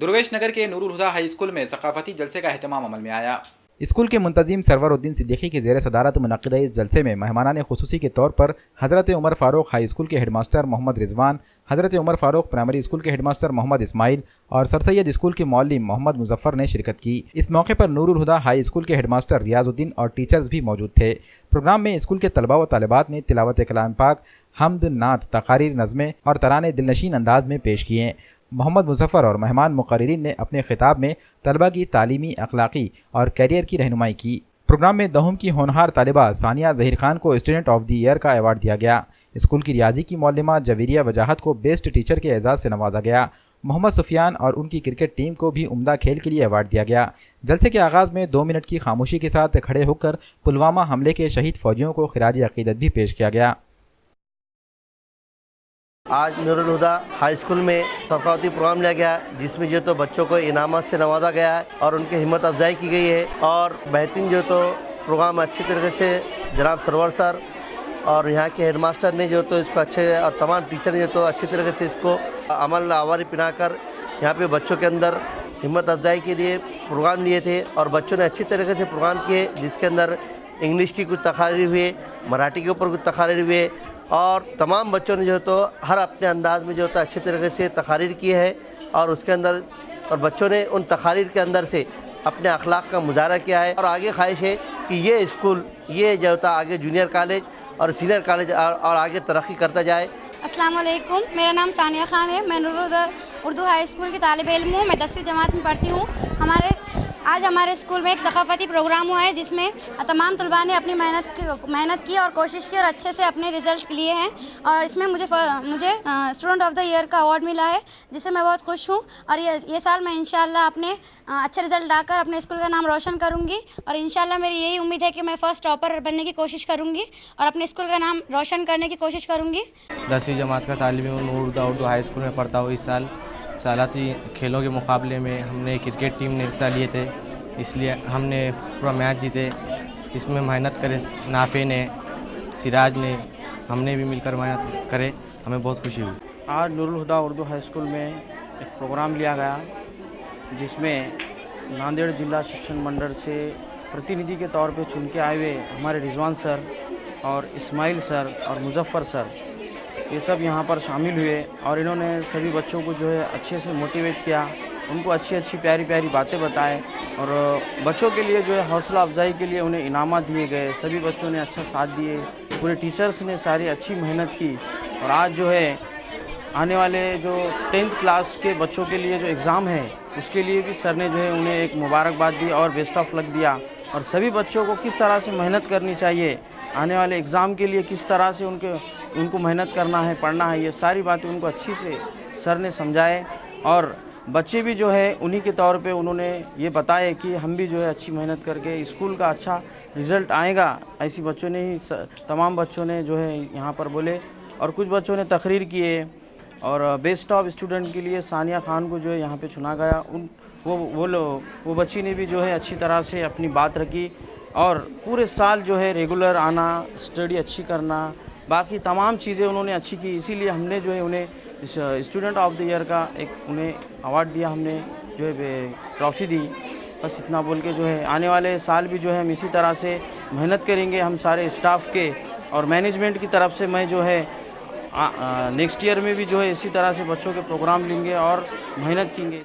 दुर्गेश नगर के नूरुल हुदा high school में सकाफती जलसे का अहतमाम अमल में आया। स्कूल के मुंतजिम सरवरुद्दीन सिद्दीकी की ज़ेर सदारत मुनक़्क़िदा इस जलसे में मेहमानान खुसूसी के तौर पर हज़रत उमर फ़ारूक हाई स्कूल के हेडमास्टर मोहम्मद रिजवान, हज़रत उमर फ़ारूक प्राइमरी स्कूल के हेडमास्टर मोहम्मद इस्माइल और सर सैयद स्कूल के मौल्लिम मोहम्मद मुजफ्फर ने शिरकत की। इस मौके पर नूरुल हुदा हाई स्कूल के हेडमास्टर रियाजुद्दीन और टीचर्स भी मौजूद थे। प्रोग्राम में स्कूल के तलबा व तालिबात ने तिलावत कलाम पाक, हम्द, नात, तकारीर, नज़में और तराने दिलनशीन अंदाज में पेश किए। मोहम्मद मुजफ्फर और मेहमान मुक़र्रिरीन ने अपने खिताब में तलबा की तालीमी, अखलाकी और कैरियर की रहनुमाई की। प्रोग्राम में दहुम की होनहार तालिबा सानिया ज़हीर खान को स्टूडेंट ऑफ द ईयर का अवार्ड दिया गया। स्कूल की रियाजी की मौलिमा जवेरिया वजाहत को बेस्ट टीचर के एजाज़ से नवाजा गया। मोहम्मद सुफियान और उनकी क्रिकेट टीम को भी उम्दा खेल के लिए अवार्ड दिया गया। जलसे के आगाज़ में 2 मिनट की खामोशी के साथ खड़े होकर पुलवामा हमले के शहीद फौजियों को खिराज अकीदत भी पेश किया गया। आज नूरुल हुदा हाई स्कूल में सकाफती प्रोग्राम लिया गया, जिसमें जो तो बच्चों को इनामत से नवाजा गया है और उनकी हिम्मत अफजाई की गई है। और बेहतरीन जो तो प्रोग्राम अच्छी तरीके से जनाब सरवर सर और यहाँ के हेडमास्टर ने जो तो इसको अच्छे और तमाम टीचर ने जो तो अच्छी तरीके से इसको अमल आवारी पिनाकर यहाँ पे बच्चों के अंदर हिम्मत अफजाई के लिए प्रोग्राम लिए थे और बच्चों ने अच्छी तरीके से प्रोग्राम किए, जिसके अंदर इंग्लिश की कुछ तकारीर हुए, मराठी के ऊपर कुछ तकारीर हुए और तमाम बच्चों ने जो तो हर अपने अंदाज में जो तो अच्छी तरीके से तकारीर की है और उसके अंदर और बच्चों ने उन तकारीर के अंदर से अपने अखलाक का मुजाहरा किया है। और आगे ख्वाहिश है कि ये स्कूल ये जो था आगे जूनियर कॉलेज और सीनियर कॉलेज और आगे तरक्की करता जाए। अस्सलाम वालेकुम, मेरा नाम सानिया खान है। मैं नूरुल हुदा उर्दू हाई स्कूल की तालिब इल्म हूँ। मैं 10वीं जमात में पढ़ती हूँ। आज हमारे स्कूल में एक सकाफती प्रोग्राम हुआ है, जिसमें तमाम तलबा ने अपनी मेहनत की और कोशिश की और अच्छे से अपने रिज़ल्ट लिए हैं। और इसमें मुझे स्टूडेंट ऑफ द ईयर का अवार्ड मिला है, जिससे मैं बहुत खुश हूँ। और ये साल मैं इंशाल्लाह अपने अच्छे रिज़ल्ट लाकर अपने स्कूल का नाम रोशन करूँगी और इंशाल्लाह मेरी यही उम्मीद है कि मैं फ़र्स्ट टॉपर बनने की कोशिश करूँगी और अपने स्कूल का नाम रोशन करने की कोशिश करूँगी। 10वीं जमात का तालिब हूँ, नूरुल हुदा उर्दू हाई स्कूल में पढ़ता हूँ। इस साल सालाती खेलों के मुकाबले में हमने क्रिकेट टीम ने हिस्सा लिए थे, इसलिए हमने पूरा मैच जीते। इसमें मेहनत करे नाफे ने, सिराज ने, हमने भी मिलकर मेहनत करे, हमें बहुत खुशी हुई। आज नूरुल हुदा उर्दू हाई स्कूल में एक प्रोग्राम लिया गया, जिसमें नांदेड़ जिला शिक्षण मंडल से प्रतिनिधि के तौर पे चुन के आए हुए हमारे रिजवान सर और इस्माइल सर और मुजफ्फर सर, ये सब यहाँ पर शामिल हुए और इन्होंने सभी बच्चों को जो है अच्छे से मोटिवेट किया, उनको अच्छी अच्छी प्यारी प्यारी बातें बताए और बच्चों के लिए जो है हौसला अफजाई के लिए उन्हें इनामात दिए गए। सभी बच्चों ने अच्छा साथ दिए, पूरे टीचर्स ने सारी अच्छी मेहनत की। और आज जो है आने वाले जो 10th क्लास के बच्चों के लिए जो एग्ज़ाम है, उसके लिए भी सर ने जो है उन्हें एक मुबारकबाद दी और बेस्ट ऑफ लक दिया। और सभी बच्चों को किस तरह से मेहनत करनी चाहिए, आने वाले एग्ज़ाम के लिए किस तरह से उनको मेहनत करना है, पढ़ना है, ये सारी बातें उनको अच्छी से सर ने समझाए। और बच्चे भी जो है उन्हीं के तौर पे उन्होंने ये बताया कि हम भी जो है अच्छी मेहनत करके स्कूल का अच्छा रिज़ल्ट आएगा, ऐसी बच्चों ने ही तमाम बच्चों ने जो है यहाँ पर बोले। और कुछ बच्चों ने तकरीर किए और बेस्ट ऑफ स्टूडेंट के लिए सानिया खान को जो है यहाँ पे चुना गया। वो बच्ची ने भी जो है अच्छी तरह से अपनी बात रखी और पूरे साल जो है रेगुलर आना, स्टडी अच्छी करना, बाकी तमाम चीज़ें उन्होंने अच्छी की। इसीलिए हमने जो है उन्हें स्टूडेंट ऑफ द ईयर का एक उन्हें अवार्ड दिया, हमने जो है ट्रॉफ़ी दी। बस इतना बोल के जो है आने वाले साल भी जो है हम इसी तरह से मेहनत करेंगे, हम सारे स्टाफ के और मैनेजमेंट की तरफ से। मैं जो है नेक्स्ट ईयर में भी जो है इसी तरह से बच्चों के प्रोग्राम लेंगे और मेहनत करेंगे।